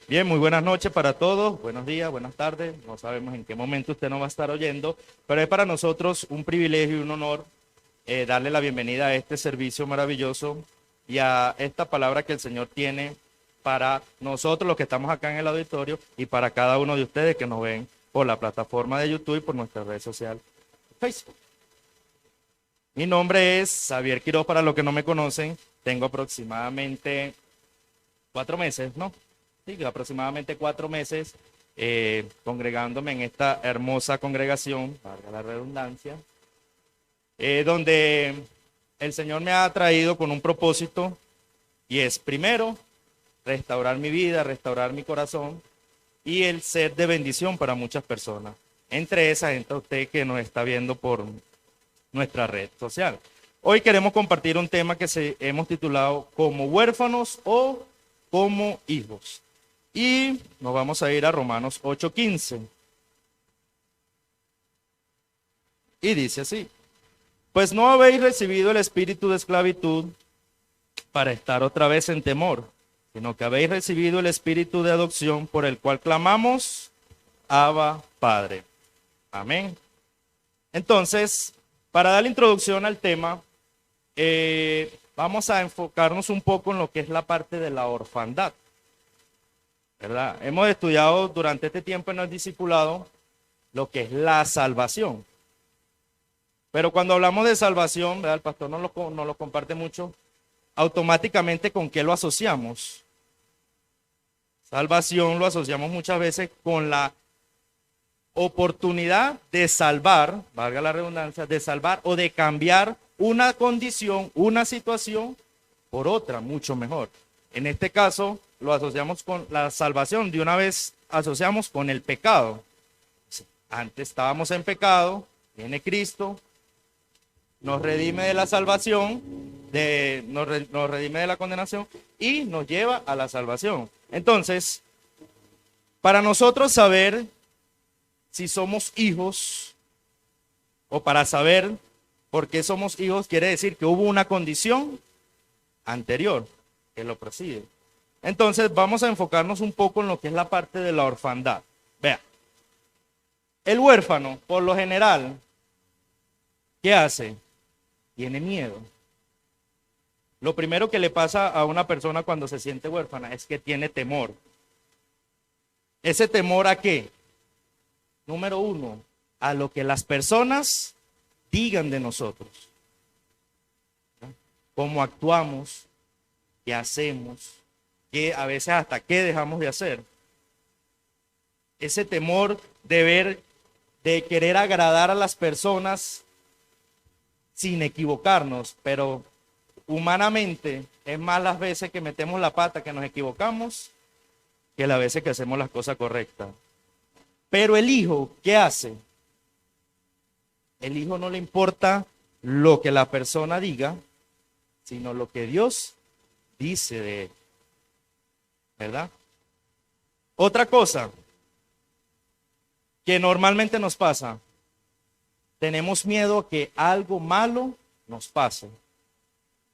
Bien, muy buenas noches para todos, buenos días, buenas tardes, no sabemos en qué momento usted nos va a estar oyendo, pero es para nosotros un privilegio y un honor darle la bienvenida a este servicio maravilloso y a esta palabra que el Señor tiene para nosotros los que estamos acá en el auditorio y para cada uno de ustedes que nos ven por la plataforma de YouTube y por nuestra red social Facebook. Mi nombre es Xavier Quiroz, para los que no me conocen, tengo aproximadamente 4 meses, ¿no? Sí, aproximadamente 4 meses congregándome en esta hermosa congregación, valga la redundancia, donde el Señor me ha traído con un propósito y es primero restaurar mi vida, restaurar mi corazón y el ser de bendición para muchas personas. Entre esas entra usted que nos está viendo por nuestra red social. Hoy queremos compartir un tema que hemos titulado como huérfanos o como hijos. Y nos vamos a ir a Romanos 8:15. Y dice así: pues no habéis recibido el espíritu de esclavitud para estar otra vez en temor, sino que habéis recibido el espíritu de adopción por el cual clamamos, Abba, Padre. Amén. Entonces, para dar la introducción al tema, vamos a enfocarnos un poco en lo que es la parte de la orfandad, ¿verdad? Hemos estudiado durante este tiempo en el discipulado lo que es la salvación. Pero cuando hablamos de salvación, ¿verdad? El pastor no lo comparte mucho, automáticamente ¿con qué lo asociamos? Salvación lo asociamos muchas veces con la oportunidad de salvar, valga la redundancia, de salvar o de cambiar una condición, una situación por otra mucho mejor. En este caso lo asociamos con la salvación, de una vez asociamos con el pecado. Antes estábamos en pecado, viene Cristo, nos redime de la salvación, nos redime de la condenación y nos lleva a la salvación. Entonces, para nosotros saber si somos hijos, o para saber por qué somos hijos, quiere decir que hubo una condición anterior que lo preside. Entonces vamos a enfocarnos un poco en lo que es la parte de la orfandad. Vea, el huérfano, por lo general, ¿qué hace? Tiene miedo. Lo primero que le pasa a una persona cuando se siente huérfana es que tiene temor. ¿Ese temor a qué? Número uno, a lo que las personas digan de nosotros. Cómo actuamos, qué hacemos, qué a veces hasta qué dejamos de hacer. Ese temor de querer agradar a las personas sin equivocarnos, pero humanamente es más las veces que metemos la pata que nos equivocamos que las veces que hacemos las cosas correctas. Pero el hijo, ¿qué hace? El hijo no le importa lo que la persona diga, sino lo que Dios dice de él. ¿Verdad? Otra cosa que normalmente nos pasa, tenemos miedo a que algo malo nos pase.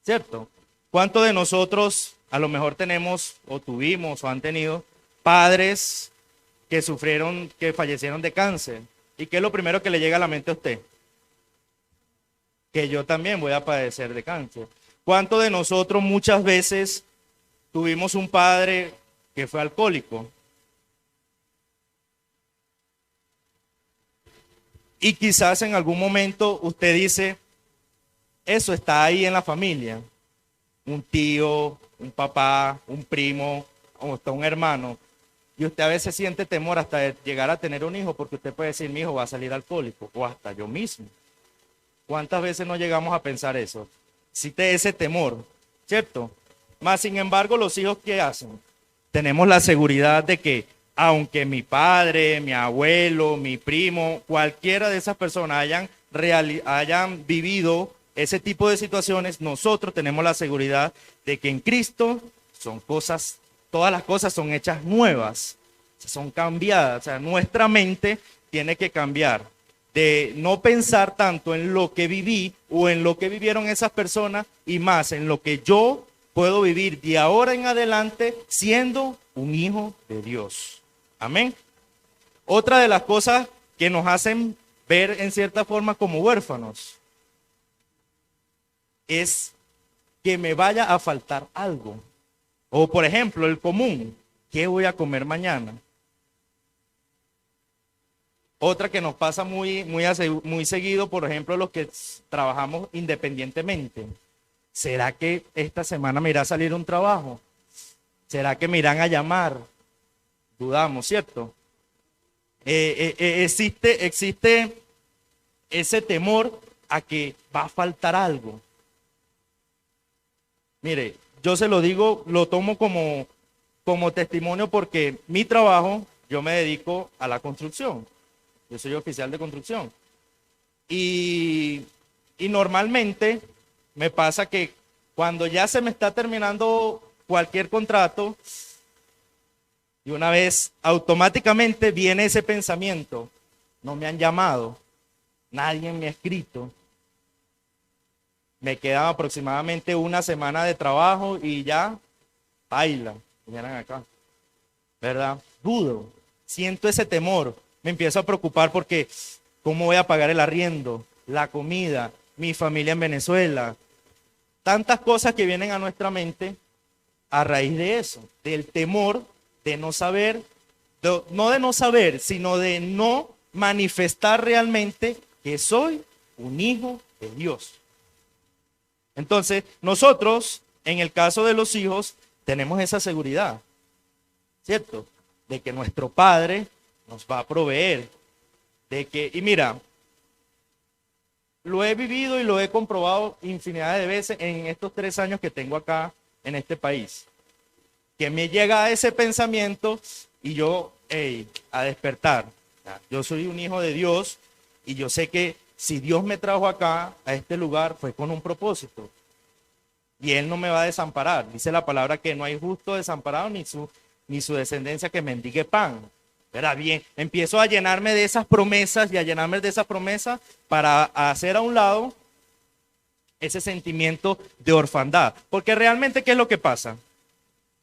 ¿Cierto? ¿Cuántos de nosotros a lo mejor tenemos o tuvimos o han tenido padres que sufrieron, que fallecieron de cáncer? ¿Y qué es lo primero que le llega a la mente a usted? Que yo también voy a padecer de cáncer. ¿Cuántos de nosotros muchas veces tuvimos un padre que fue alcohólico? Y quizás en algún momento usted dice, eso está ahí en la familia. Un tío, un papá, un primo, o hasta un hermano. Y usted a veces siente temor hasta de llegar a tener un hijo, porque usted puede decir, mi hijo va a salir alcohólico, o hasta yo mismo. ¿Cuántas veces no llegamos a pensar eso? Existe ese temor, ¿cierto? Más sin embargo, los hijos, ¿qué hacen? Tenemos la seguridad de que aunque mi padre, mi abuelo, mi primo, cualquiera de esas personas hayan vivido ese tipo de situaciones, nosotros tenemos la seguridad de que en Cristo son cosas, todas las cosas son hechas nuevas, son cambiadas. O sea, nuestra mente tiene que cambiar de no pensar tanto en lo que viví o en lo que vivieron esas personas y más en lo que yo puedo vivir de ahora en adelante siendo un hijo de Dios. Amén. Otra de las cosas que nos hacen ver en cierta forma como huérfanos es que me vaya a faltar algo. O por ejemplo, el común, ¿qué voy a comer mañana? Otra que nos pasa muy seguido, por ejemplo, los que trabajamos independientemente. ¿Será que esta semana me irá a salir un trabajo? ¿Será que me irán a llamar? Dudamos, ¿cierto? Existe ese temor a que va a faltar algo. Mire, yo se lo digo, lo tomo como testimonio porque mi trabajo, yo me dedico a la construcción. Yo soy oficial de construcción. Y normalmente me pasa que cuando ya se me está terminando cualquier contrato, y una vez automáticamente viene ese pensamiento, no me han llamado, nadie me ha escrito, me queda aproximadamente una semana de trabajo y ya, baila, vienen acá, ¿verdad? Dudo, siento ese temor, me empiezo a preocupar porque ¿cómo voy a pagar el arriendo, la comida, mi familia en Venezuela? Tantas cosas que vienen a nuestra mente a raíz de eso, del temor de no saber, no de no saber, sino de no manifestar realmente que soy un hijo de Dios. Entonces, nosotros, en el caso de los hijos, tenemos esa seguridad, ¿cierto? De que nuestro Padre nos va a proveer, de que, y mira, lo he vivido y lo he comprobado infinidad de veces en estos 3 años que tengo acá en este país. Que me llega ese pensamiento y yo, a despertar. Yo soy un hijo de Dios y yo sé que si Dios me trajo acá, a este lugar, fue con un propósito. Y Él no me va a desamparar. Dice la palabra que no hay justo desamparado ni su descendencia que mendigue pan. ¿Verdad? Bien, empiezo a llenarme de esas promesas y a llenarme de esas promesas para hacer a un lado ese sentimiento de orfandad. Porque realmente, ¿qué es lo que pasa?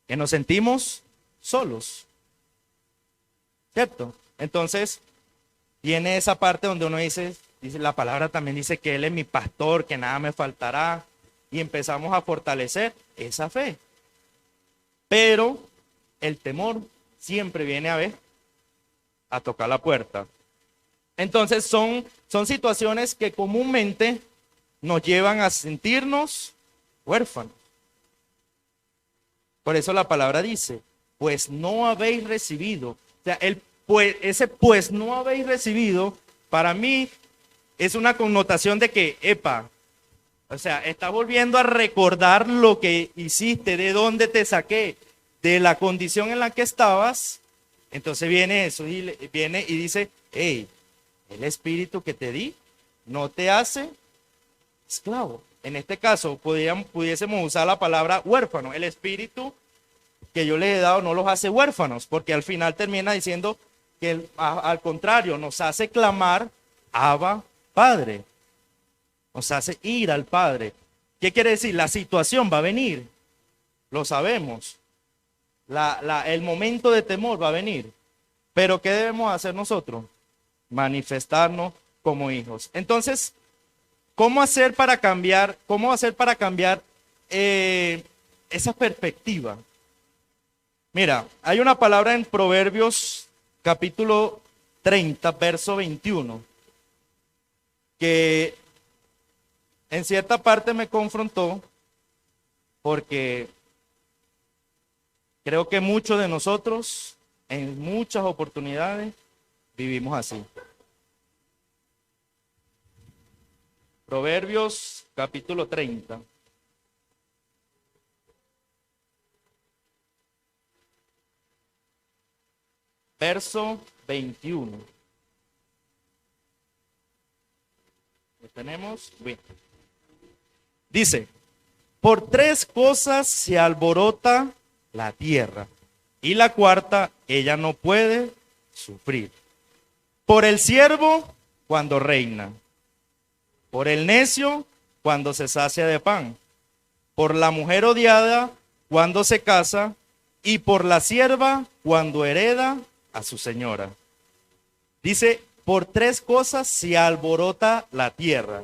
Que nos sentimos solos, ¿cierto? Entonces, viene esa parte donde uno dice, la palabra también dice que Él es mi pastor, que nada me faltará, y empezamos a fortalecer esa fe. Pero el temor siempre viene a tocar la puerta. Entonces, son situaciones que comúnmente nos llevan a sentirnos huérfanos. Por eso la palabra dice, pues no habéis recibido. O sea, ese pues no habéis recibido, para mí es una connotación de que, o sea, estás volviendo a recordar lo que hiciste, de dónde te saqué, de la condición en la que estabas. Entonces viene eso y viene y dice, el espíritu que te di no te hace esclavo. En este caso, pudiésemos usar la palabra huérfano. El espíritu que yo les he dado no los hace huérfanos, porque al final termina diciendo que al contrario, nos hace clamar, Abba, Padre. Nos hace ir al Padre. ¿Qué quiere decir? La situación va a venir, lo sabemos. El momento de temor va a venir. Pero ¿qué debemos hacer nosotros? Manifestarnos como hijos. Entonces, ¿cómo hacer para cambiar esa perspectiva? Mira, hay una palabra en Proverbios capítulo 30, verso 21, que en cierta parte me confrontó porque creo que muchos de nosotros en muchas oportunidades vivimos así. Proverbios capítulo 30. Verso 21. ¿Lo tenemos? Bien. Dice, por 3 cosas se alborota la tierra, y la cuarta ella no puede sufrir. Por el siervo cuando reina, por el necio cuando se sacia de pan, por la mujer odiada cuando se casa, y por la sierva cuando hereda a su señora. Dice, por tres cosas se alborota la tierra.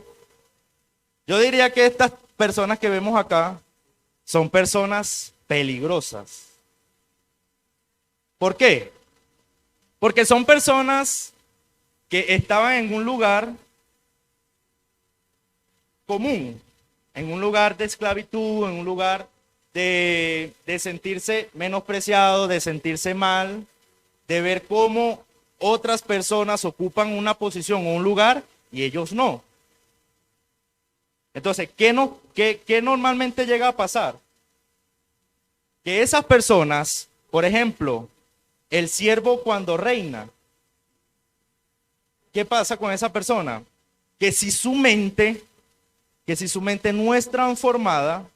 Yo diría que estas personas que vemos acá son personas peligrosas. ¿Por qué? Porque son personas que estaban en un lugar común, en un lugar de esclavitud, en un lugar de sentirse menospreciado, de sentirse mal, de ver cómo otras personas ocupan una posición o un lugar y ellos no. Entonces, ¿qué normalmente llega a pasar? Que esas personas, por ejemplo, el siervo cuando reina, ¿qué pasa con esa persona? Que si su mente no es transformada,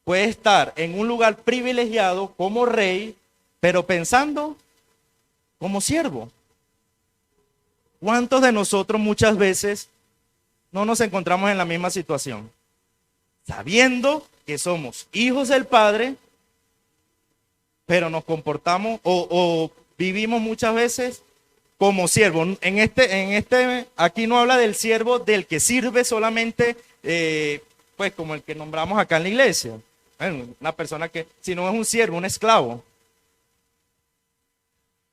puede estar en un lugar privilegiado como rey, pero pensando como siervo. ¿Cuántos de nosotros muchas veces no nos encontramos en la misma situación? Sabiendo que somos hijos del Padre, pero nos comportamos o vivimos muchas veces como siervo. Aquí no habla del siervo del que sirve solamente, pues como el que nombramos acá en la iglesia. Una persona que, si no es un siervo, un esclavo.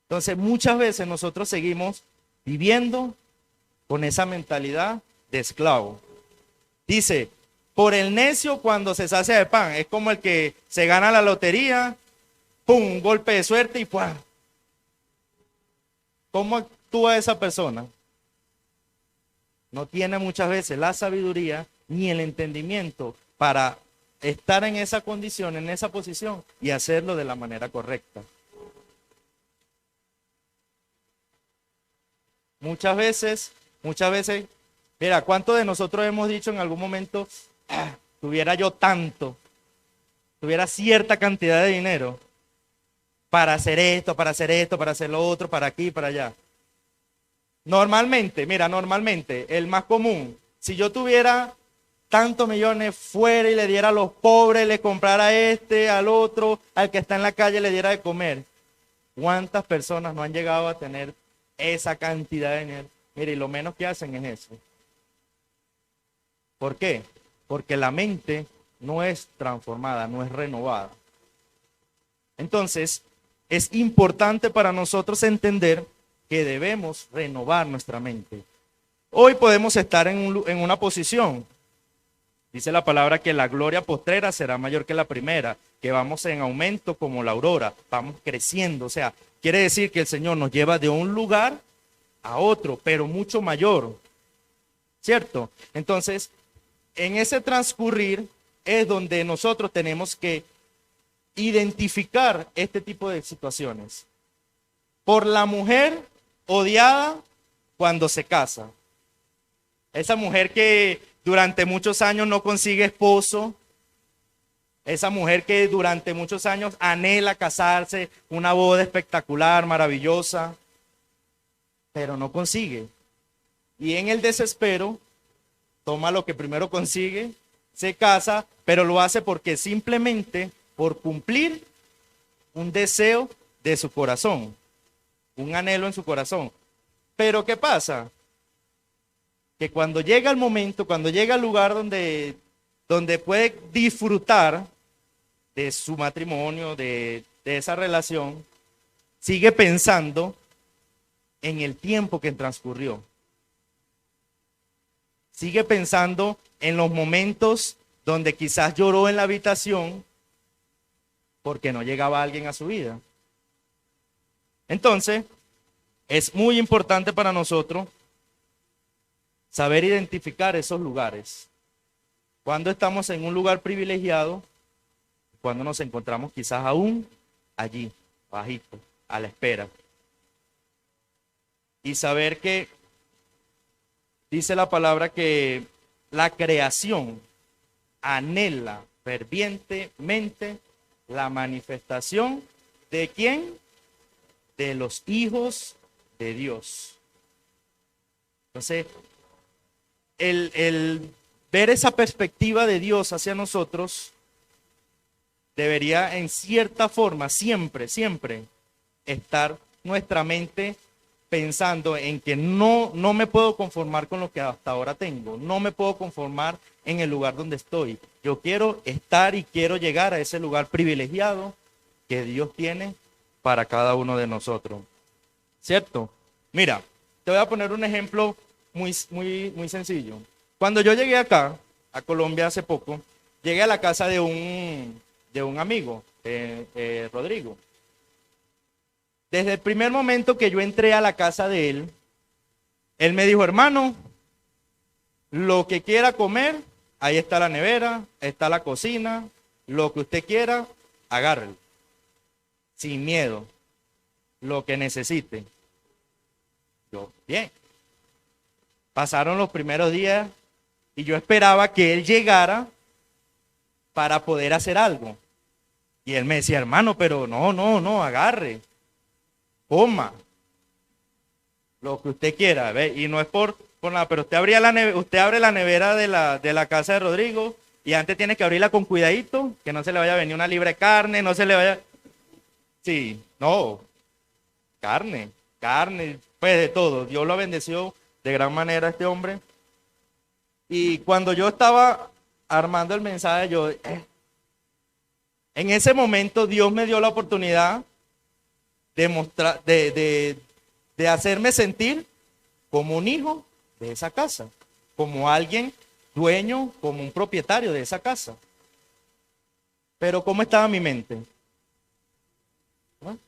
Entonces, muchas veces nosotros seguimos viviendo con esa mentalidad de esclavo. Dice, por el necio cuando se sacia de pan, es como el que se gana la lotería, ¡pum!, un golpe de suerte y ¡pum! ¿Cómo actúa esa persona? No tiene muchas veces la sabiduría ni el entendimiento para estar en esa condición, en esa posición y hacerlo de la manera correcta. Muchas veces, mira, ¿cuántos de nosotros hemos dicho en algún momento, tuviera yo tanto, tuviera cierta cantidad de dinero para hacer esto, para hacer lo otro, para aquí, para allá? Normalmente, el más común, si yo tuviera tantos millones, fuera y le diera a los pobres, le comprara a este, al otro, al que está en la calle, le diera de comer. ¿Cuántas personas no han llegado a tener esa cantidad de dinero? Mire, y lo menos que hacen es eso. ¿Por qué? Porque la mente no es transformada, no es renovada. Entonces, es importante para nosotros entender que debemos renovar nuestra mente. Hoy podemos estar en una posición. Dice la palabra que la gloria postrera será mayor que la primera, que vamos en aumento como la aurora, vamos creciendo. O sea, quiere decir que el Señor nos lleva de un lugar a otro, pero mucho mayor, ¿cierto? Entonces, en ese transcurrir es donde nosotros tenemos que identificar este tipo de situaciones. Por la mujer odiada cuando se casa. Esa mujer que durante muchos años no consigue esposo. Esa mujer que durante muchos años anhela casarse, una boda espectacular, maravillosa, pero no consigue. Y en el desespero, toma lo que primero consigue, se casa, pero lo hace porque simplemente por cumplir un deseo de su corazón, un anhelo en su corazón. Pero ¿qué pasa? Que cuando llega el momento, cuando llega al lugar donde puede disfrutar de su matrimonio, de esa relación, sigue pensando en el tiempo que transcurrió. Sigue pensando en los momentos donde quizás lloró en la habitación porque no llegaba alguien a su vida. Entonces, es muy importante para nosotros saber identificar esos lugares. Cuando estamos en un lugar privilegiado, cuando nos encontramos quizás aún allí, bajito, a la espera. Y saber que dice la palabra que la creación anhela fervientemente la manifestación de ¿quién? De los hijos de Dios. Entonces, el ver esa perspectiva de Dios hacia nosotros debería en cierta forma, siempre, siempre, estar nuestra mente pensando en que no me puedo conformar con lo que hasta ahora tengo, no me puedo conformar en el lugar donde estoy. Yo quiero estar y quiero llegar a ese lugar privilegiado que Dios tiene para cada uno de nosotros. ¿Cierto? Mira, te voy a poner un ejemplo muy sencillo. Cuando yo llegué acá, a Colombia hace poco, llegué a la casa de un amigo, Rodrigo. Desde el primer momento que yo entré a la casa de él, él me dijo, hermano, lo que quiera comer, ahí está la nevera, está la cocina, lo que usted quiera, agárrelo. Sin miedo, lo que necesite. Yo, bien. Pasaron los primeros días y yo esperaba que él llegara para poder hacer algo. Y él me decía, hermano, pero no, agarre, coma, lo que usted quiera, ¿ve? Y no es por nada, pero usted abre la nevera de la casa de Rodrigo y antes tiene que abrirla con cuidadito, que no se le vaya a venir una libra de carne, no se le vaya... Sí, no, carne, pues de todo. Dios lo bendeció de gran manera a este hombre. Y cuando yo estaba armando el mensaje, en ese momento Dios me dio la oportunidad de mostrar, de hacerme sentir como un hijo de esa casa, como alguien dueño, como un propietario de esa casa. Pero ¿cómo estaba mi mente? ¿No?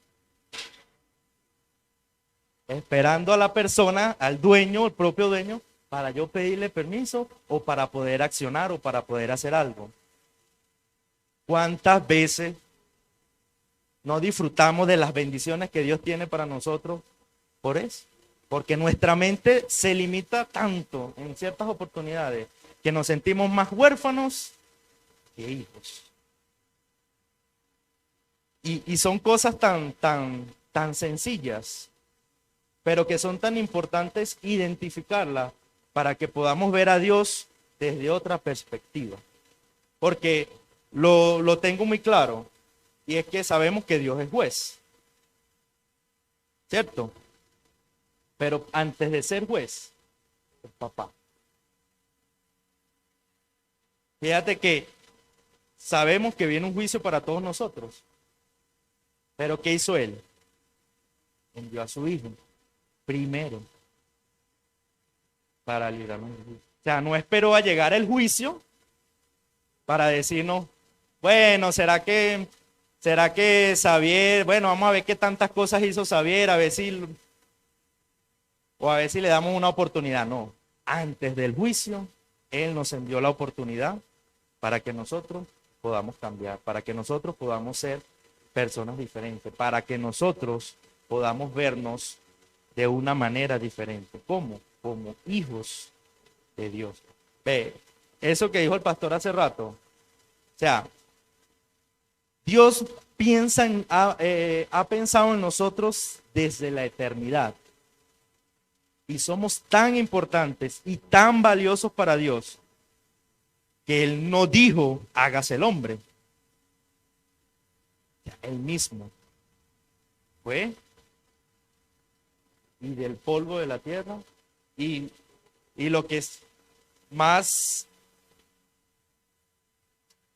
Esperando a la persona, al dueño, el propio dueño, para yo pedirle permiso o para poder accionar o para poder hacer algo. ¿Cuántas veces no disfrutamos de las bendiciones que Dios tiene para nosotros por eso? Porque nuestra mente se limita tanto en ciertas oportunidades que nos sentimos más huérfanos que hijos. Y son cosas tan sencillas, pero que son tan importantes identificarlas para que podamos ver a Dios desde otra perspectiva. Porque lo tengo muy claro, y es que sabemos que Dios es juez, ¿cierto? Pero antes de ser juez, es papá. Fíjate que sabemos que viene un juicio para todos nosotros, pero ¿qué hizo Él? Envió a su Hijo primero para librarnos del juicio. O sea, no esperó a llegar el juicio para decirnos, bueno, ¿será que Xavier, bueno, vamos a ver qué tantas cosas hizo Xavier, a ver si le damos una oportunidad? No, antes del juicio, Él nos envió la oportunidad para que nosotros podamos cambiar, para que nosotros podamos ser personas diferentes, para que nosotros podamos vernos de una manera diferente. ¿Cómo? Como hijos de Dios. Ve, eso que dijo el pastor hace rato, o sea, Dios ha pensado en nosotros desde la eternidad. Y somos tan importantes y tan valiosos para Dios que Él no dijo, hágase el hombre. Él mismo fue y del polvo de la tierra y lo que es más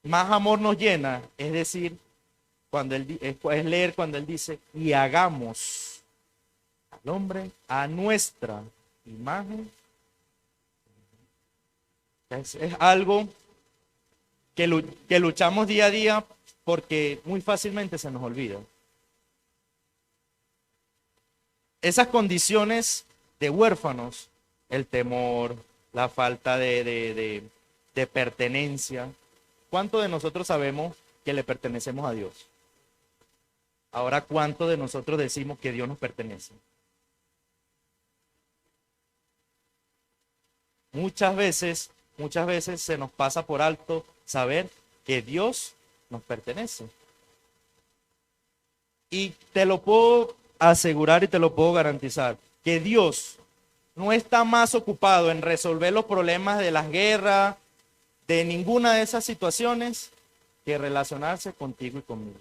amor nos llena, es decir, es leer cuando Él dice, y hagamos al hombre a nuestra imagen. Es algo que luchamos día a día porque muy fácilmente se nos olvida. Esas condiciones de huérfanos, el temor, la falta de pertenencia. ¿Cuánto de nosotros sabemos que le pertenecemos a Dios? Ahora, ¿cuánto de nosotros decimos que Dios nos pertenece? Muchas veces se nos pasa por alto saber que Dios nos pertenece. Y te lo puedo asegurar y te lo puedo garantizar, que Dios no está más ocupado en resolver los problemas de las guerras, de ninguna de esas situaciones, que relacionarse contigo y conmigo.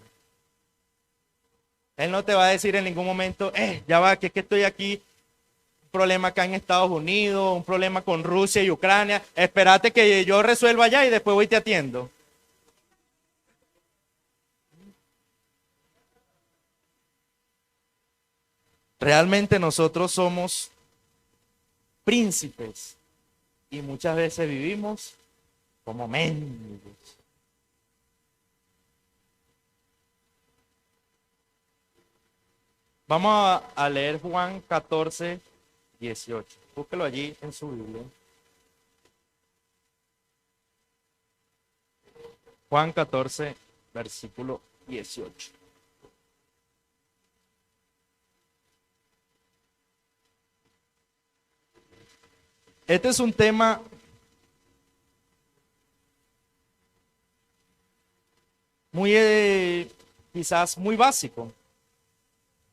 Él no te va a decir en ningún momento, ya va, que es que estoy aquí, un problema acá en Estados Unidos, un problema con Rusia y Ucrania, espérate que yo resuelva allá y después voy y te atiendo. Realmente nosotros somos príncipes y muchas veces vivimos como mendigos. Vamos a leer Juan 14, 18. Búsquelo allí en su Biblia. Juan 14, versículo 18. Este es un tema muy, quizás muy básico.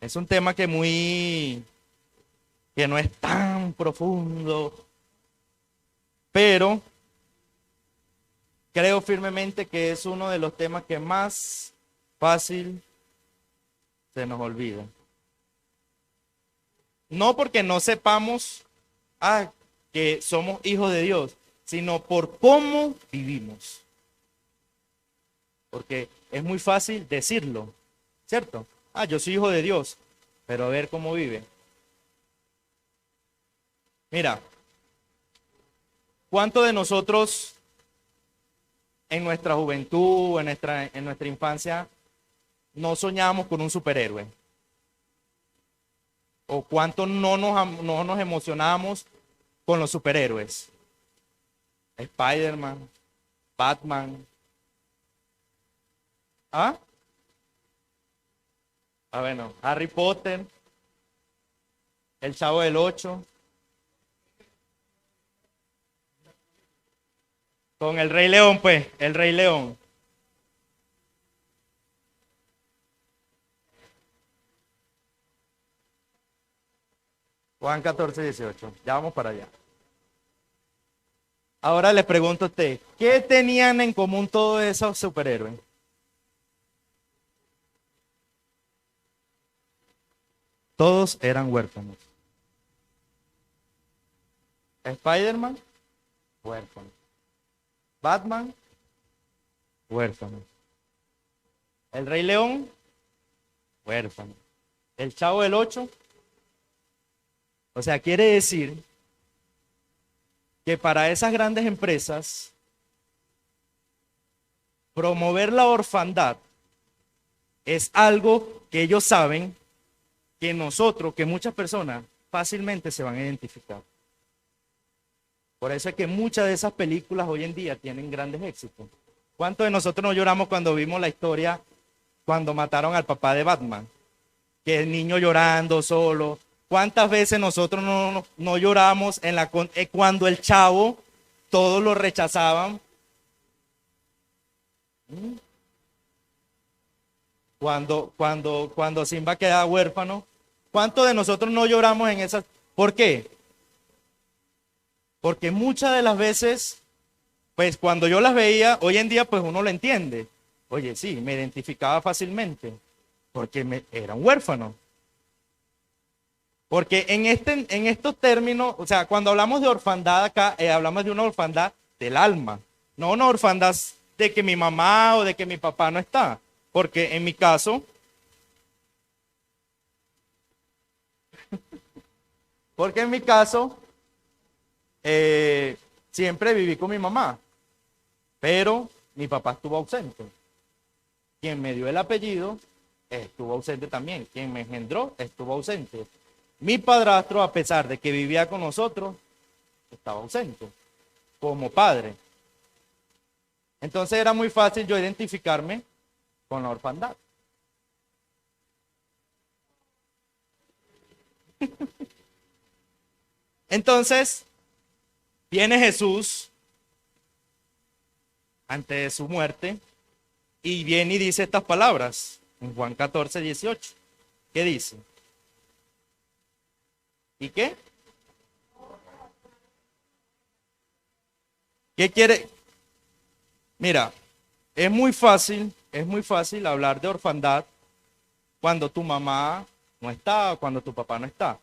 Es un tema que no es tan profundo, pero creo firmemente que es uno de los temas que más fácil se nos olvida. No porque no sepamos que somos hijos de Dios, sino por cómo vivimos. Porque es muy fácil decirlo, ¿cierto? Yo soy hijo de Dios, pero a ver cómo vive. Mira, ¿cuántos de nosotros en nuestra juventud, en nuestra infancia, no soñamos con un superhéroe? ¿O cuántos no nos emocionamos con los superhéroes? Spider-Man, Batman. ¿Ah? Bueno, Harry Potter, El Chavo del Ocho, con el Rey León, pues, el Rey León. Juan 14, 18. Ya vamos para allá. Ahora les pregunto a usted, ¿qué tenían en común todos esos superhéroes? Todos eran huérfanos. Spider-Man, huérfano. Batman, huérfano. El Rey León, huérfano. El Chavo del Ocho. O sea, quiere decir que para esas grandes empresas, promover la orfandad es algo que ellos saben que nosotros, que muchas personas fácilmente se van a identificar. Por eso es que muchas de esas películas hoy en día tienen grandes éxitos. ¿Cuántos de nosotros no lloramos cuando vimos la historia cuando mataron al papá de Batman? Que el niño llorando solo. ¿Cuántas veces nosotros no lloramos cuando el chavo todos lo rechazaban? Cuando Simba queda huérfano. ¿Cuántos de nosotros no lloramos en esas? ¿Por qué? Porque muchas de las veces, pues cuando yo las veía, hoy en día pues uno lo entiende. Oye, sí, me identificaba fácilmente, porque era un huérfano. Porque en estos términos, o sea, cuando hablamos de orfandad acá, hablamos de una orfandad del alma, no una orfandad de que mi mamá o de que mi papá no está. Porque en mi caso, porque en mi caso, siempre viví con mi mamá, pero mi papá estuvo ausente. Quien me dio el apellido estuvo ausente también. Quien me engendró estuvo ausente. Mi padrastro, a pesar de que vivía con nosotros, estaba ausente como padre. Entonces era muy fácil yo identificarme con la orfandad. Entonces, viene Jesús antes de su muerte y viene y dice estas palabras en Juan 14, 18. ¿Qué dice? ¿Y qué? ¿Qué quiere? Mira, es muy fácil hablar de orfandad cuando tu mamá no está o cuando tu papá no está.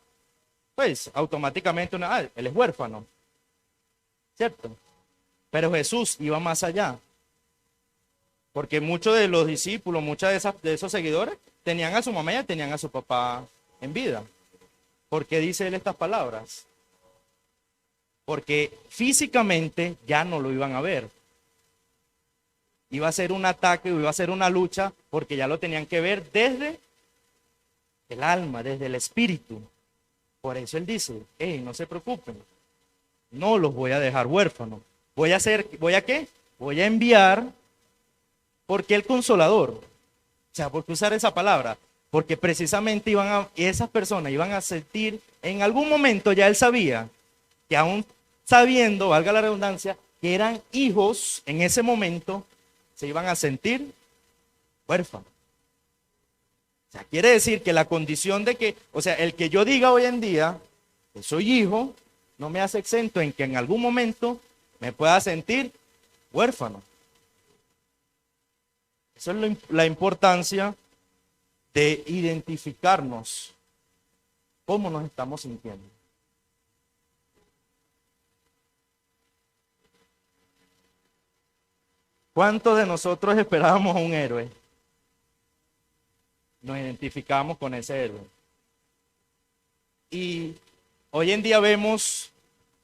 Pues automáticamente él es huérfano, ¿cierto? Pero Jesús iba más allá, porque muchos de los discípulos, de esos seguidores, tenían a su mamá y tenían a su papá en vida. ¿Por qué dice él estas palabras? Porque físicamente ya no lo iban a ver. Iba a ser un ataque, iba a ser una lucha, porque ya lo tenían que ver desde el alma, desde el espíritu. Por eso él dice, hey, no se preocupen, no los voy a dejar huérfanos. ¿Voy a qué? Voy a enviar, porque el consolador, o sea, ¿por qué usar esa palabra? Porque precisamente esas personas iban a sentir, en algún momento ya él sabía, que aún sabiendo, valga la redundancia, que eran hijos en ese momento, se iban a sentir huérfanos. O sea, quiere decir que la condición de que, o sea, el que yo diga hoy en día que soy hijo, no me hace exento en que en algún momento me pueda sentir huérfano. Esa es la importancia de identificarnos cómo nos estamos sintiendo. ¿Cuántos de nosotros esperábamos a un héroe? Nos identificamos con ese héroe. Y hoy en día vemos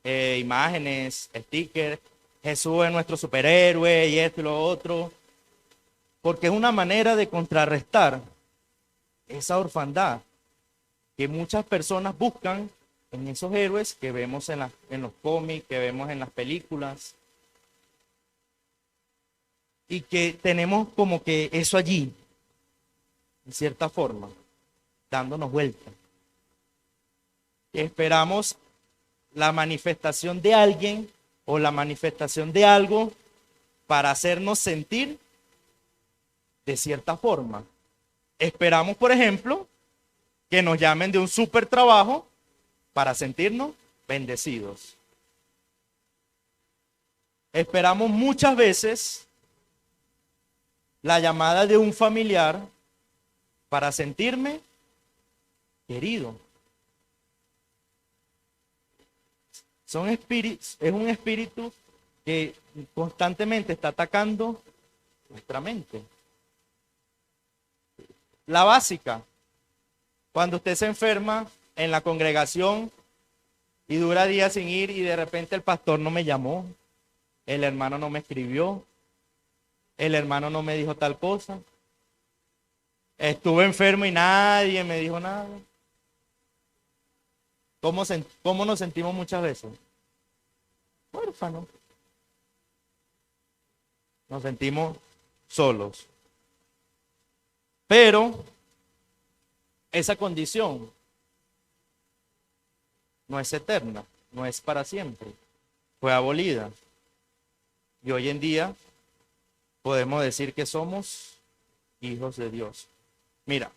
imágenes, stickers, Jesús es nuestro superhéroe y esto y lo otro, porque es una manera de contrarrestar esa orfandad que muchas personas buscan en esos héroes que vemos en los cómics, que vemos en las películas, y que tenemos como que eso allí, en cierta forma, dándonos vuelta. Esperamos la manifestación de alguien o la manifestación de algo para hacernos sentir de cierta forma. Esperamos, por ejemplo, que nos llamen de un súper trabajo para sentirnos bendecidos. Esperamos muchas veces la llamada de un familiar para sentirme querido. Es un espíritu que constantemente está atacando nuestra mente. La básica, cuando usted se enferma en la congregación y dura días sin ir y de repente el pastor no me llamó, el hermano no me escribió, el hermano no me dijo tal cosa, estuve enfermo y nadie me dijo nada. ¿Cómo nos sentimos muchas veces? Huérfanos. Nos sentimos solos. Pero esa condición no es eterna, no es para siempre. Fue abolida. Y hoy en día podemos decir que somos hijos de Dios. Mira,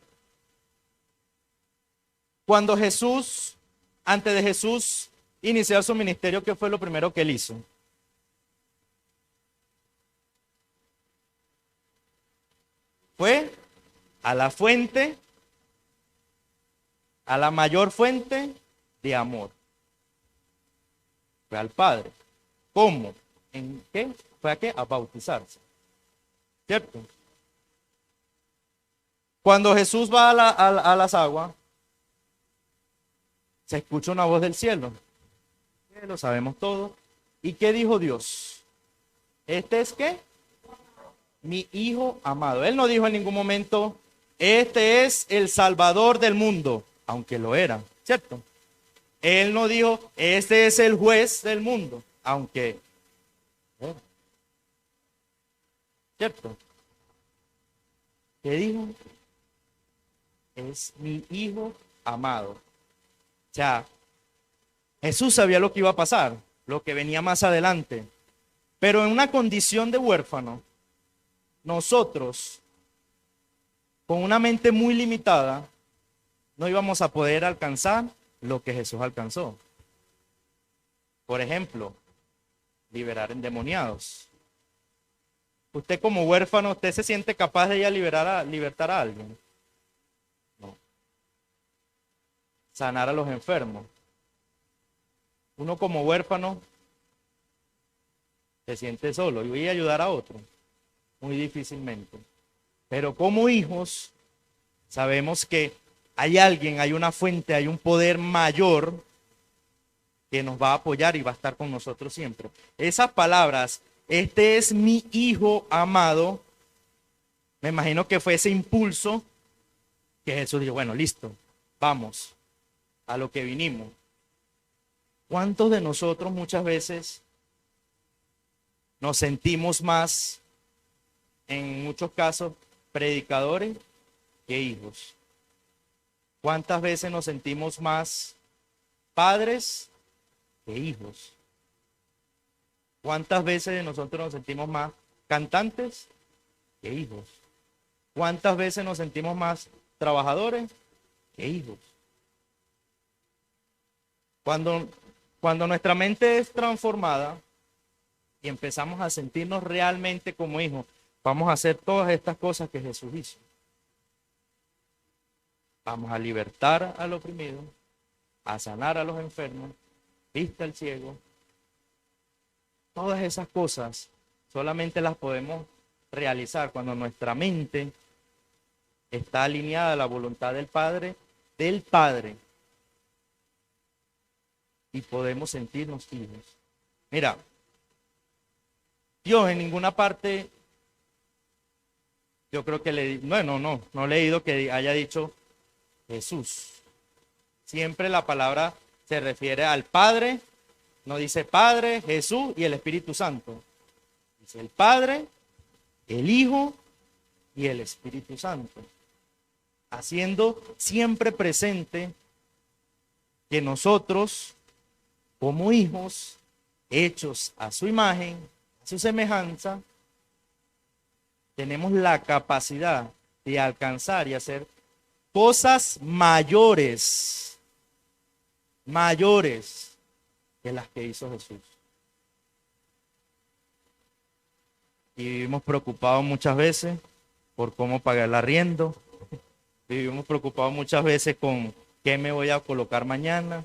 antes de Jesús iniciar su ministerio, ¿qué fue lo primero que él hizo? Fue a la fuente, a la mayor fuente de amor. Fue al Padre. ¿Cómo? ¿En qué? Fue a qué? A bautizarse. ¿Cierto? Cuando Jesús va a las aguas, se escucha una voz del cielo. Lo sabemos todo. ¿Y qué dijo Dios? ¿Este es qué? Mi hijo amado. Él no dijo en ningún momento, este es el Salvador del mundo, aunque lo era, ¿cierto? Él no dijo, este es el juez del mundo, aunque era, ¿cierto? ¿Qué dijo? Es mi hijo amado. O sea, Jesús sabía lo que iba a pasar, lo que venía más adelante, pero en una condición de huérfano, nosotros, con una mente muy limitada, no íbamos a poder alcanzar lo que Jesús alcanzó. Por ejemplo, liberar endemoniados. Usted como huérfano, ¿usted se siente capaz de ir a libertar a alguien? No. Sanar a los enfermos. Uno como huérfano se siente solo y voy a ayudar a otro. Muy difícilmente. Pero como hijos, sabemos que hay alguien, hay una fuente, hay un poder mayor que nos va a apoyar y va a estar con nosotros siempre. Esas palabras, este es mi hijo amado, me imagino que fue ese impulso que Jesús dijo, bueno, listo, vamos a lo que vinimos. ¿Cuántos de nosotros muchas veces nos sentimos más, en muchos casos, predicadores que hijos? ¿Cuántas veces nos sentimos más padres que hijos? ¿Cuántas veces nosotros nos sentimos más cantantes que hijos? ¿Cuántas veces nos sentimos más trabajadores que hijos? Cuando nuestra mente es transformada y empezamos a sentirnos realmente como hijos, vamos a hacer todas estas cosas que Jesús hizo. Vamos a libertar al oprimido, a sanar a los enfermos, vista al ciego. Todas esas cosas solamente las podemos realizar cuando nuestra mente está alineada a la voluntad del Padre, y podemos sentirnos hijos. Mira, Dios en ninguna parte, yo creo que no he leído que haya dicho Jesús. Siempre la palabra se refiere al Padre, no dice Padre, Jesús y el Espíritu Santo. Dice el Padre, el Hijo y el Espíritu Santo. Haciendo siempre presente que nosotros, como hijos, hechos a su imagen, a su semejanza, tenemos la capacidad de alcanzar y hacer cosas mayores que las que hizo Jesús. Y vivimos preocupados muchas veces por cómo pagar el arriendo. Vivimos preocupados muchas veces con qué me voy a colocar mañana,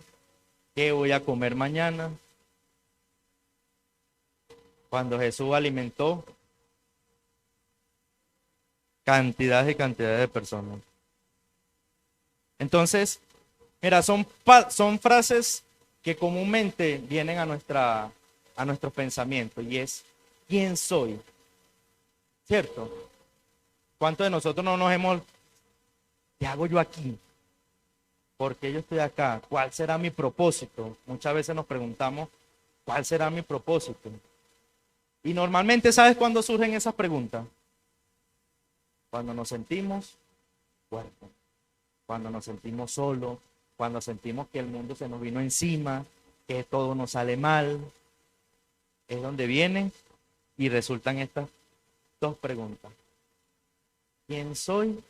qué voy a comer mañana. Cuando Jesús alimentó cantidades y cantidades de personas. Entonces, mira, son frases que comúnmente vienen a nuestro pensamiento y es, ¿quién soy? ¿Cierto? ¿Cuántos de nosotros no nos hemos, ¿qué hago yo aquí? ¿Por qué yo estoy acá? ¿Cuál será mi propósito? Muchas veces nos preguntamos, ¿cuál será mi propósito? Y normalmente, ¿sabes cuándo surgen esas preguntas? Cuando nos sentimos fuertes, cuando nos sentimos solos, cuando sentimos que el mundo se nos vino encima, que todo nos sale mal. Es donde vienen y resultan estas dos preguntas. ¿Quién soy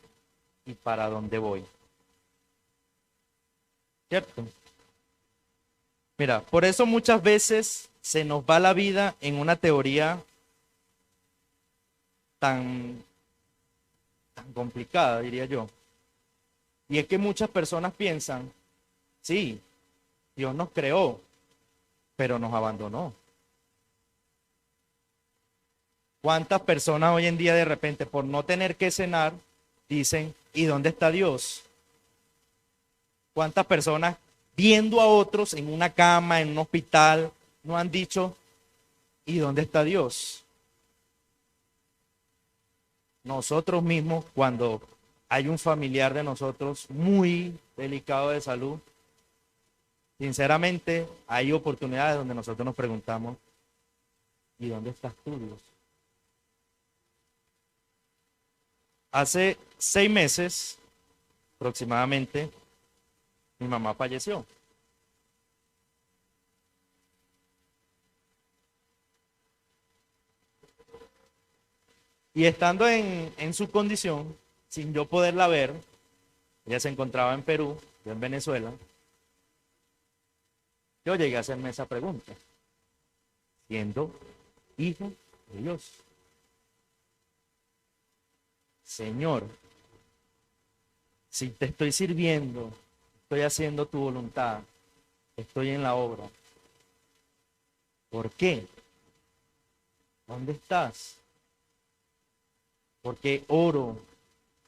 y para dónde voy? ¿Cierto? Mira, por eso muchas veces se nos va la vida en una teoría tan complicada, diría yo. Y es que muchas personas piensan, sí, Dios nos creó, pero nos abandonó. ¿Cuántas personas hoy en día de repente por no tener que cenar dicen, ¿y dónde está Dios? ¿Cuántas personas viendo a otros en una cama, en un hospital, no han dicho, ¿y dónde está Dios? Nosotros mismos, cuando hay un familiar de nosotros muy delicado de salud, sinceramente hay oportunidades donde nosotros nos preguntamos, ¿y dónde estás tú, Dios? Hace 6 meses aproximadamente, mi mamá falleció. Y estando en su condición, sin yo poderla ver, ella se encontraba en Perú, yo en Venezuela, yo llegué a hacerme esa pregunta, siendo hijo de Dios. Señor, si te estoy sirviendo, estoy haciendo tu voluntad, estoy en la obra, ¿por qué? ¿Dónde estás? Porque oro,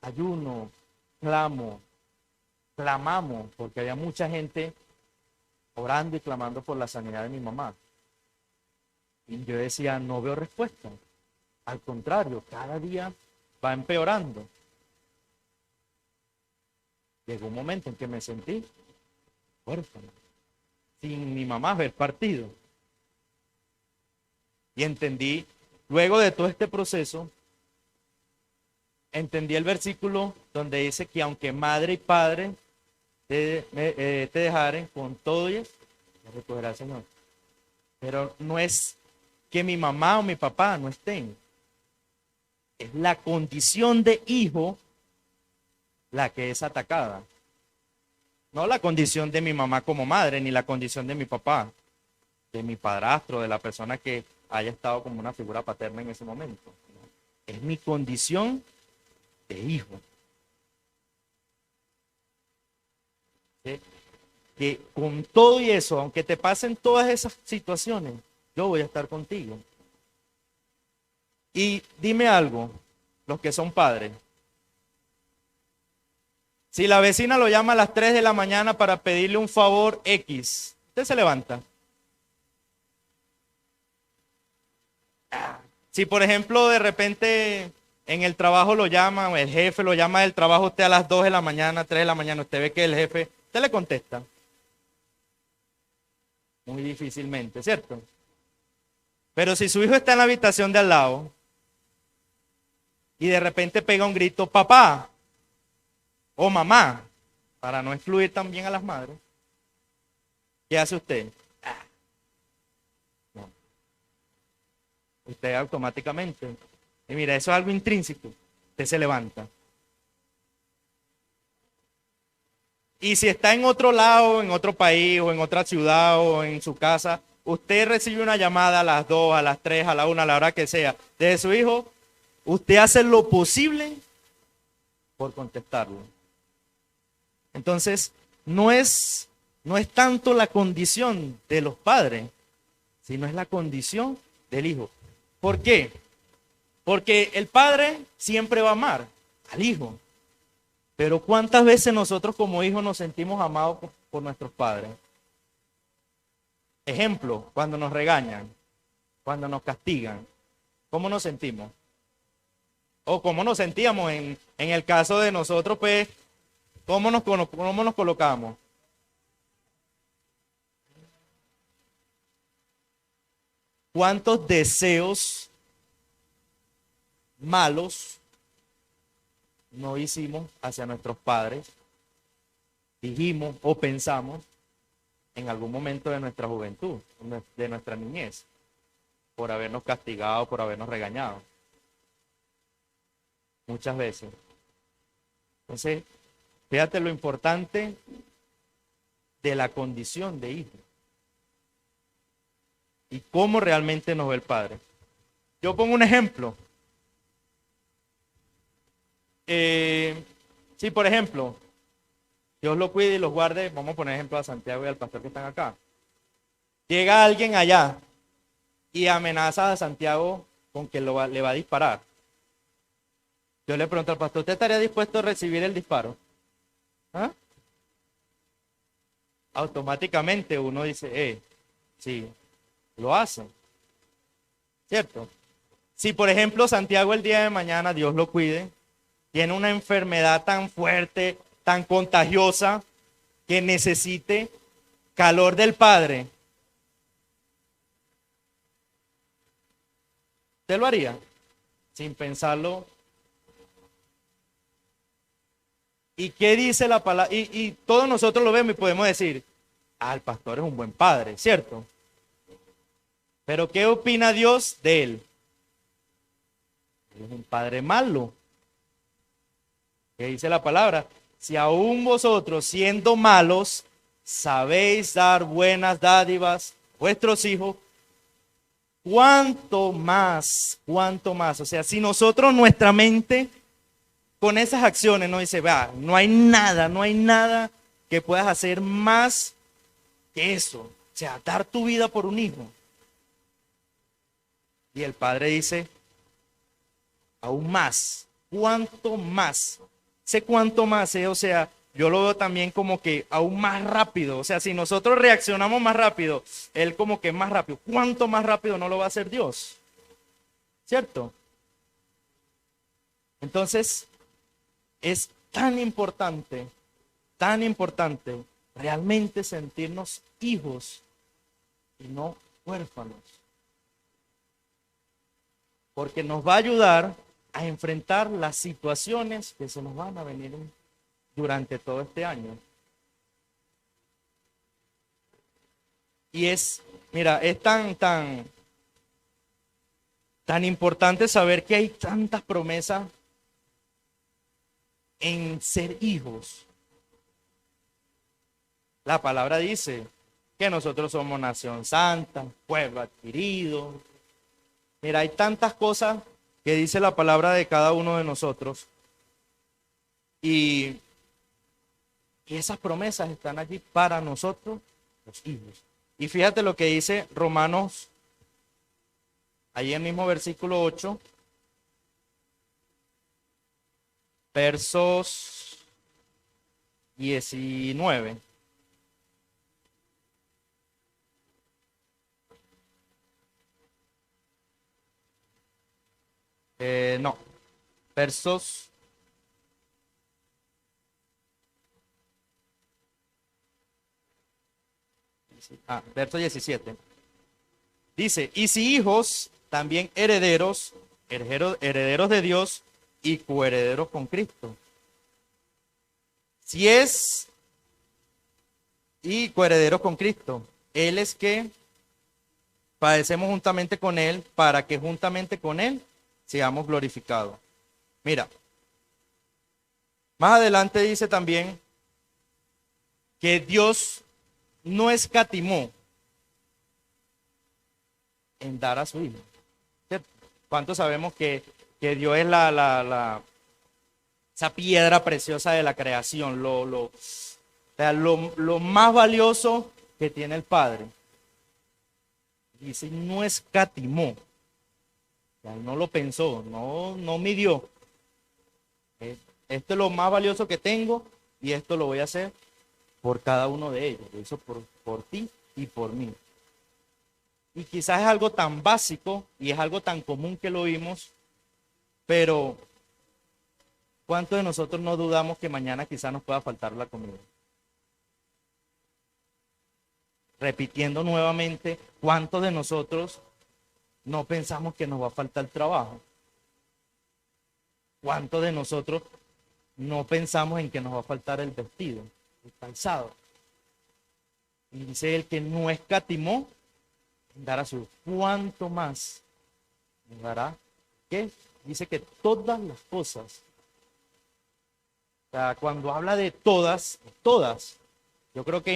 ayuno, clamamos, porque había mucha gente orando y clamando por la sanidad de mi mamá. Y yo decía, no veo respuesta. Al contrario, cada día va empeorando. Llegó un momento en que me sentí huérfano, sin mi mamá ver partido. Y entendí, luego de todo este proceso, entendí el versículo donde dice que aunque madre y padre te dejaren, con todo ellos, me recogerá el Señor. Pero no es que mi mamá o mi papá no estén. Es la condición de hijo la que es atacada. No la condición de mi mamá como madre, ni la condición de mi papá, de mi padrastro, de la persona que haya estado como una figura paterna en ese momento. Es mi condición de hijo. ¿Sí? Que con todo y eso, aunque te pasen todas esas situaciones, yo voy a estar contigo. Y dime algo, los que son padres. Si la vecina lo llama a las 3 de la mañana para pedirle un favor X, usted se levanta. Si por ejemplo de repente en el trabajo lo llama, o el jefe lo llama del trabajo usted a las 2 de la mañana, 3 de la mañana, usted ve que el jefe, usted le contesta. Muy difícilmente, ¿cierto? Pero si su hijo está en la habitación de al lado y de repente pega un grito, papá o mamá, para no excluir también a las madres, ¿qué hace usted? No. Usted automáticamente, y mira, eso es algo intrínseco, usted se levanta. Y si está en otro lado, en otro país, o en otra ciudad, o en su casa, usted recibe una llamada a las 2, a las 3, a la 1, a la hora que sea, de su hijo, usted hace lo posible por contestarlo. Entonces, no es tanto la condición de los padres, sino es la condición del hijo. ¿Por qué? Porque el padre siempre va a amar al hijo. Pero ¿cuántas veces nosotros como hijos nos sentimos amados por nuestros padres? Ejemplo, cuando nos regañan, cuando nos castigan, ¿cómo nos sentimos? O cómo nos sentíamos en el caso de nosotros, pues, ¿cómo nos colocamos? ¿Cuántos deseos malos no hicimos hacia nuestros padres? Dijimos o pensamos en algún momento de nuestra juventud, de nuestra niñez, por habernos castigado, por habernos regañado. Muchas veces. Entonces, fíjate lo importante de la condición de hijo y cómo realmente nos ve el Padre. Yo pongo un ejemplo. Si por ejemplo, Dios lo cuide y los guarde, vamos a poner ejemplo a Santiago y al pastor que están acá. Llega alguien allá y amenaza a Santiago con que le va a disparar. Yo le pregunto al pastor, ¿usted estaría dispuesto a recibir el disparo? ¿Ah? Automáticamente uno dice, sí, lo hace. ¿Cierto? Si por ejemplo Santiago el día de mañana, Dios lo cuide, tiene una enfermedad tan fuerte, tan contagiosa, que necesite calor del Padre, ¿usted lo haría? Sin pensarlo. ¿Y qué dice la palabra? Y todos nosotros lo vemos y podemos decir, el pastor es un buen padre, ¿cierto? Pero ¿qué opina Dios de él? Él es un padre malo. ¿Qué dice la palabra? Si aún vosotros, siendo malos, sabéis dar buenas dádivas a vuestros hijos, ¿cuánto más? ¿Cuánto más? O sea, si nosotros nuestra mente con esas acciones no dice, va, no hay nada que puedas hacer más que eso. O sea, dar tu vida por un hijo. Y el padre dice, aún más, ¿cuánto más? Sé cuánto más, o sea, yo lo veo también como que aún más rápido. O sea, si nosotros reaccionamos más rápido, él como que es más rápido. ¿Cuánto más rápido no lo va a hacer Dios? ¿Cierto? Entonces, es tan importante realmente sentirnos hijos y no huérfanos. Porque nos va a ayudar a enfrentar las situaciones que se nos van a venir durante todo este año. Y mira, es tan importante saber que hay tantas promesas en ser hijos. La palabra dice que nosotros somos nación santa, pueblo adquirido. Mira, hay tantas cosas que dice la palabra de cada uno de nosotros. Y esas promesas están allí para nosotros, los hijos. Y fíjate lo que dice Romanos, ahí en el mismo versículo 8, versos 19. No, versos verso 17. Dice, y si hijos, también herederos, herederos de Dios y coherederos con Cristo. Si es y coherederos con Cristo, Él es que padecemos juntamente con Él para que juntamente con Él seamos glorificados. Mira, más adelante dice también que Dios no escatimó en dar a su hijo. ¿Cierto? ¿Cuántos sabemos que Dios es esa piedra preciosa de la creación, lo más valioso que tiene el Padre? Dice, no escatimó. O sea, no lo pensó, no midió. Esto es lo más valioso que tengo y esto lo voy a hacer por cada uno de ellos. Lo hizo por ti y por mí. Y quizás es algo tan básico y es algo tan común que lo vimos, pero ¿cuántos de nosotros no dudamos que mañana quizás nos pueda faltar la comida? Repitiendo nuevamente, ¿cuántos de nosotros no pensamos que nos va a faltar el trabajo? ¿Cuántos de nosotros no pensamos en que nos va a faltar el vestido, el calzado? Y dice él que no escatimó en dar a su hijo. ¿Cuánto más nos dará? ¿Qué? Dice que todas las cosas. O sea, cuando habla de todas, todas, yo creo que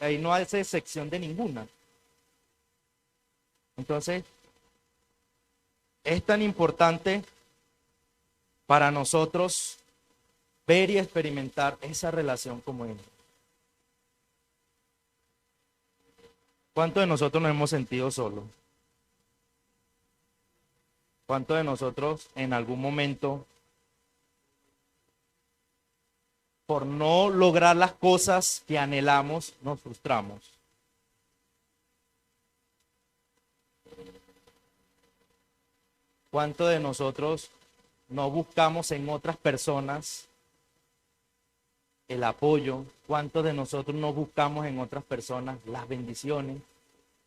ahí no hace excepción de ninguna. Entonces, es tan importante para nosotros ver y experimentar esa relación como Él. ¿Cuántos de nosotros nos hemos sentido solos? ¿Cuántos de nosotros en algún momento, por no lograr las cosas que anhelamos, nos frustramos? ¿Cuántos de nosotros no buscamos en otras personas el apoyo? ¿Cuántos de nosotros no buscamos en otras personas las bendiciones?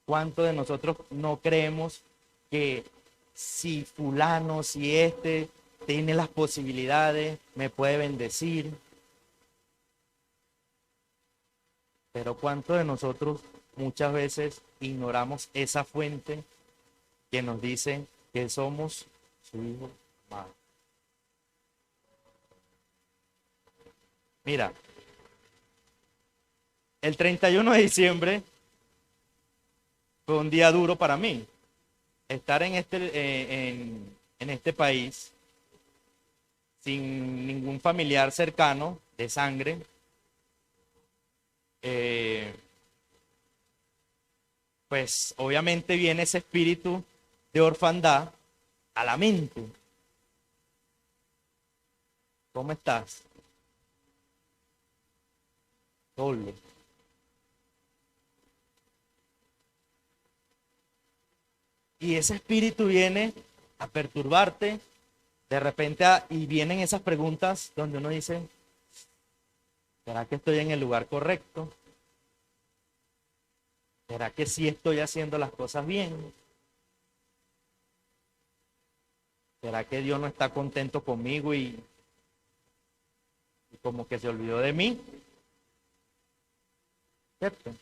¿Cuántos de nosotros no creemos que si fulano, si este tiene las posibilidades, me puede bendecir? Pero ¿cuántos de nosotros muchas veces ignoramos esa fuente que nos dice que somos su hijo amado? Mira, el 31 de diciembre fue un día duro para mí. Estar en este país sin ningún familiar cercano de sangre, pues obviamente viene ese espíritu de orfandad a la mente. ¿Cómo estás? Solo. Y ese espíritu viene a perturbarte de repente y vienen esas preguntas donde uno dice, ¿será que estoy en el lugar correcto? ¿Será que sí estoy haciendo las cosas bien? ¿Será que Dios no está contento conmigo y como que se olvidó de mí? ¿Cierto?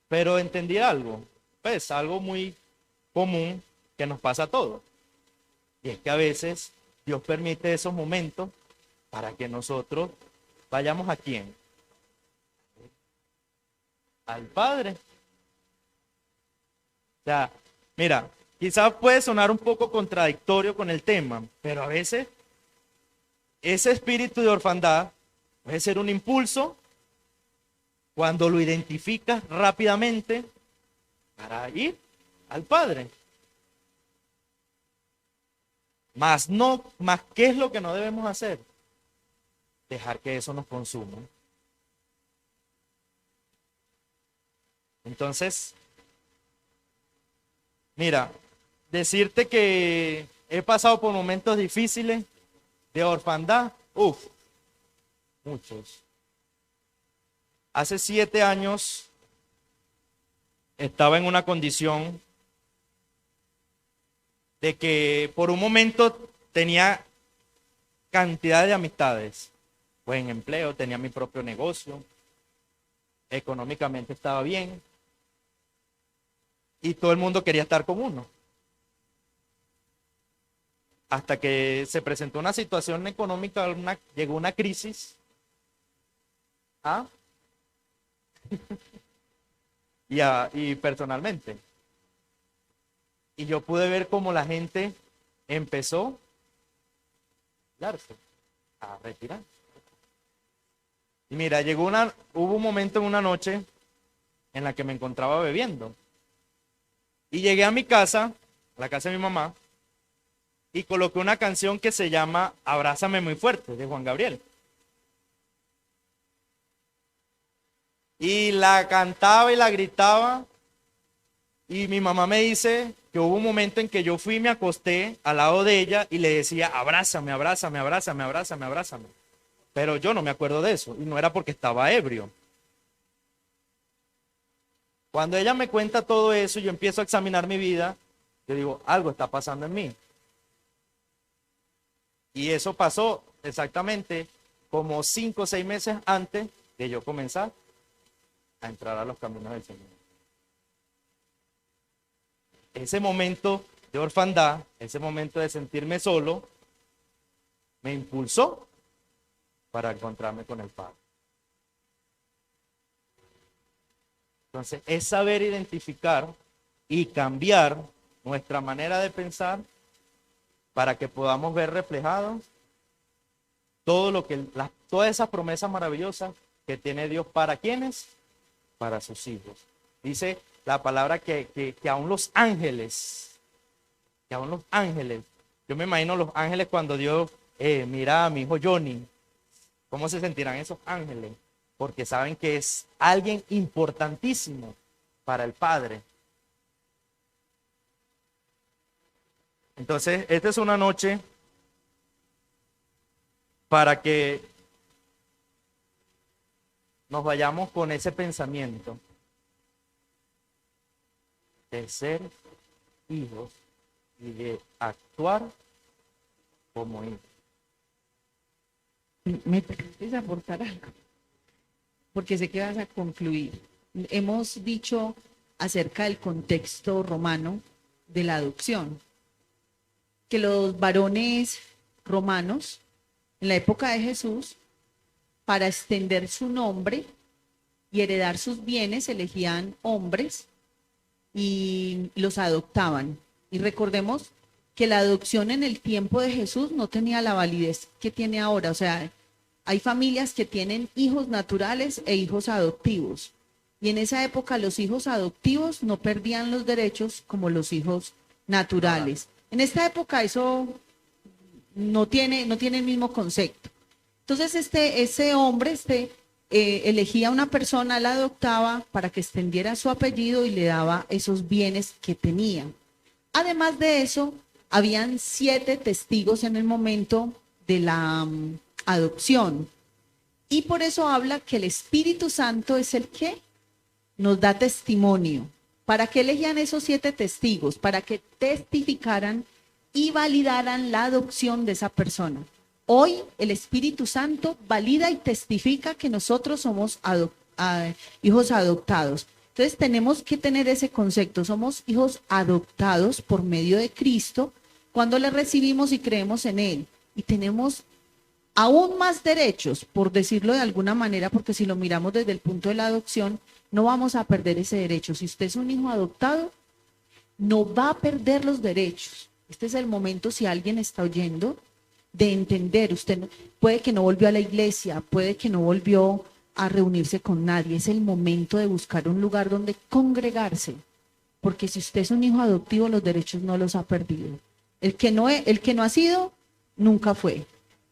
Pero entendí algo, pues algo muy común que nos pasa a todos. Y es que a veces Dios permite esos momentos para que nosotros vayamos a quién? Al Padre. O sea, mira, quizás puede sonar un poco contradictorio con el tema, pero a veces ese espíritu de orfandad puede ser un impulso cuando lo identificas rápidamente para ir al Padre. Más no, más ¿qué es lo que no debemos hacer? Dejar que eso nos consuma. Entonces, mira, decirte que he pasado por momentos difíciles de orfandad, muchos. Hace 7 años estaba en una condición de que por un momento tenía cantidad de amistades, buen empleo, tenía mi propio negocio, económicamente estaba bien y todo el mundo quería estar con uno. Hasta que se presentó una situación económica, llegó una crisis. ¿Ah? y personalmente. Y yo pude ver cómo la gente empezó a retirar. Y mira, hubo un momento en una noche en la que me encontraba bebiendo. Y llegué a mi casa, a la casa de mi mamá, y coloqué una canción que se llama Abrázame muy fuerte, de Juan Gabriel. Y la cantaba y la gritaba. Y mi mamá me dice que hubo un momento en que yo fui y me acosté al lado de ella y le decía, abrázame, abrázame, abrázame, abrázame, abrázame. Pero yo no me acuerdo de eso y no era porque estaba ebrio. Cuando ella me cuenta todo eso y yo empiezo a examinar mi vida, yo digo, algo está pasando en mí. Y eso pasó exactamente como 5 o 6 meses antes de yo comenzar a entrar a los caminos del Señor. Ese momento de orfandad, ese momento de sentirme solo, me impulsó para encontrarme con el Padre. Entonces, es saber identificar y cambiar nuestra manera de pensar para que podamos ver reflejados todas esas promesas maravillosas que tiene Dios para quienes, para sus hijos. Dice la palabra que aún los ángeles, yo me imagino los ángeles cuando Dios mira a mi hijo Johnny, ¿cómo se sentirán esos ángeles? Porque saben que es alguien importantísimo para el Padre. Entonces, esta es una noche para que nos vayamos con ese pensamiento de ser hijos y de actuar como hijos. ¿Me permites aportar algo? Porque sé que vas a concluir. Hemos dicho acerca del contexto romano de la adopción, que los varones romanos en la época de Jesús, para extender su nombre y heredar sus bienes, elegían hombres y los adoptaban. Y recordemos que la adopción en el tiempo de Jesús no tenía la validez que tiene ahora. O sea, hay familias que tienen hijos naturales e hijos adoptivos. Y en esa época los hijos adoptivos no perdían los derechos como los hijos naturales. En esta época eso no tiene el mismo concepto. Entonces ese hombre elegía a una persona, la adoptaba para que extendiera su apellido y le daba esos bienes que tenía. Además de eso, habían 7 testigos en el momento de la adopción. Y por eso habla que el Espíritu Santo es el que nos da testimonio. ¿Para qué elegían esos 7 testigos? Para que testificaran y validaran la adopción de esa persona. Hoy el Espíritu Santo valida y testifica que nosotros somos hijos adoptados. Entonces tenemos que tener ese concepto. Somos hijos adoptados por medio de Cristo cuando le recibimos y creemos en Él. Y tenemos aún más derechos, por decirlo de alguna manera, porque si lo miramos desde el punto de la adopción, no vamos a perder ese derecho. Si usted es un hijo adoptado, no va a perder los derechos. Este es el momento, si alguien está oyendo, de entender. Usted puede que no volvió a la iglesia, puede que no volvió a reunirse con nadie. Es el momento de buscar un lugar donde congregarse. Porque si usted es un hijo adoptivo, los derechos no los ha perdido. El que no ha sido, nunca fue.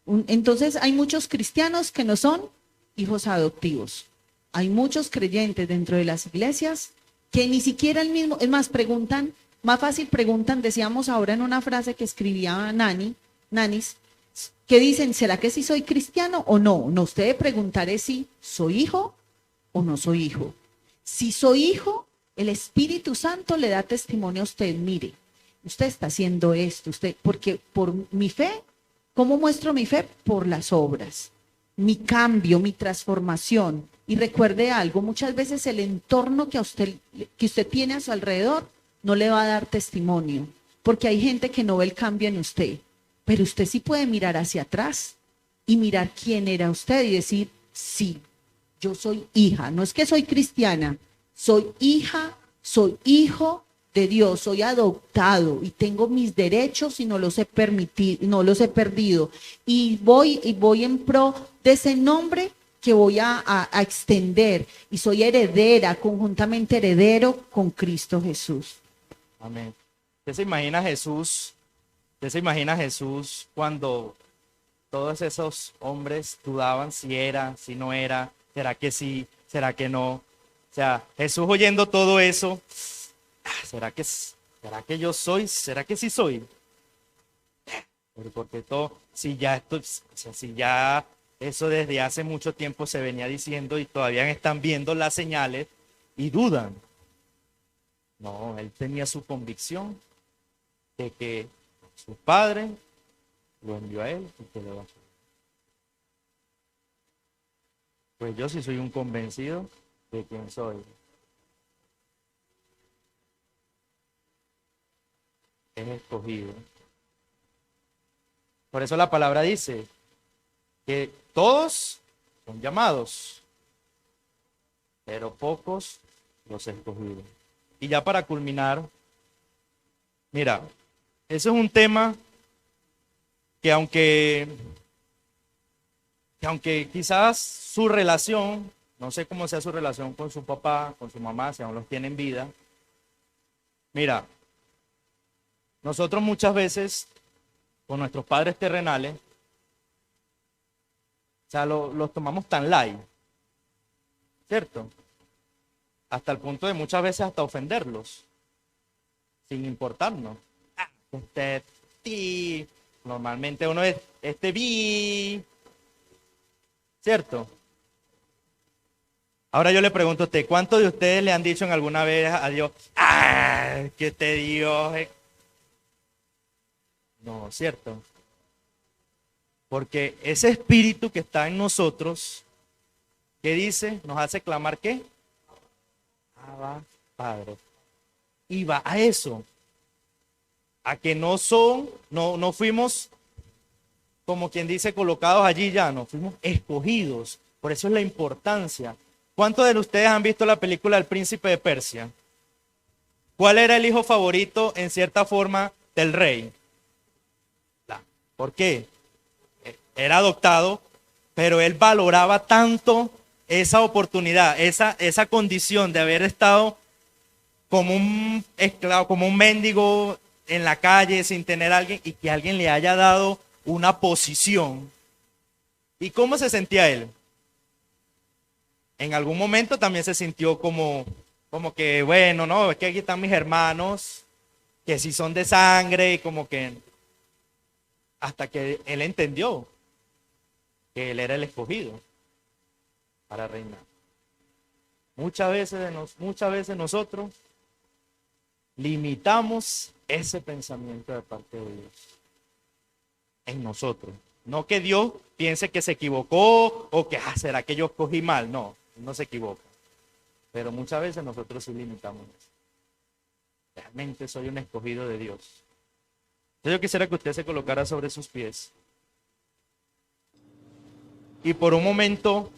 Entonces hay muchos cristianos que no son hijos adoptivos. Hay muchos creyentes dentro de las iglesias que ni siquiera el mismo, es más, preguntan, más fácil preguntan, decíamos ahora en una frase que escribía Nanis, que dicen, ¿será que sí soy cristiano o no? No, usted debe preguntar es si soy hijo o no soy hijo. Si soy hijo, el Espíritu Santo le da testimonio a usted, mire, usted está haciendo esto, porque por mi fe, ¿cómo muestro mi fe? Por las obras, mi cambio, mi transformación. Y recuerde algo, muchas veces el entorno que usted tiene a su alrededor no le va a dar testimonio, porque hay gente que no ve el cambio en usted, pero usted sí puede mirar hacia atrás y mirar quién era usted y decir, sí, yo soy hija, no es que soy cristiana, soy hija, soy hijo de Dios, soy adoptado y tengo mis derechos y no los he perdido. Y voy en pro de ese nombre que voy a extender y soy heredera, conjuntamente heredero con Cristo Jesús. Amén. ¿Usted se imagina a Jesús cuando todos esos hombres dudaban si era, si no era, será que sí, será que no? O sea, Jesús oyendo todo eso, ¿será que yo soy? ¿Será que sí soy? Porque si ya eso desde hace mucho tiempo se venía diciendo y todavía están viendo las señales y dudan. No, él tenía su convicción de que su padre lo envió a él y que le va a hacer. Pues yo sí soy un convencido de quién soy. Es escogido. Por eso la palabra dice que todos son llamados, pero pocos los escogidos. Y ya para culminar, mira, eso es un tema que aunque quizás su relación, no sé cómo sea su relación con su papá, con su mamá, si aún los tiene en vida, mira, nosotros muchas veces con nuestros padres terrenales, o sea, los tomamos tan light, ¿cierto? Hasta el punto de muchas veces hasta ofenderlos, sin importarnos. Normalmente uno es ¿cierto? Ahora yo le pregunto a usted, ¿cuántos de ustedes le han dicho en alguna vez a Dios, que este Dios es... No, ¿cierto? Porque ese espíritu que está en nosotros, ¿qué dice? Nos hace clamar ¿qué? Abba, Padre. Y va a eso, a que no fuimos, como quien dice, colocados allí ya, no, fuimos escogidos. Por eso es la importancia. ¿Cuántos de ustedes han visto la película El Príncipe de Persia? ¿Cuál era el hijo favorito, en cierta forma, del rey? ¿Por qué? Era adoptado, pero él valoraba tanto esa oportunidad, esa condición de haber estado como un esclavo, como un mendigo en la calle sin tener a alguien y que alguien le haya dado una posición. ¿Y cómo se sentía él? En algún momento también se sintió como que, bueno, no, es que aquí están mis hermanos, que sí son de sangre, y como que, hasta que él entendió que él era el escogido para reinar. Muchas veces nosotros limitamos ese pensamiento de parte de Dios en nosotros. No que Dios piense que se equivocó o que, ¿será que yo escogí mal? No, no se equivoca. Pero muchas veces nosotros sí limitamos eso. Realmente soy un escogido de Dios. Entonces yo quisiera que usted se colocara sobre sus pies. Y por un momento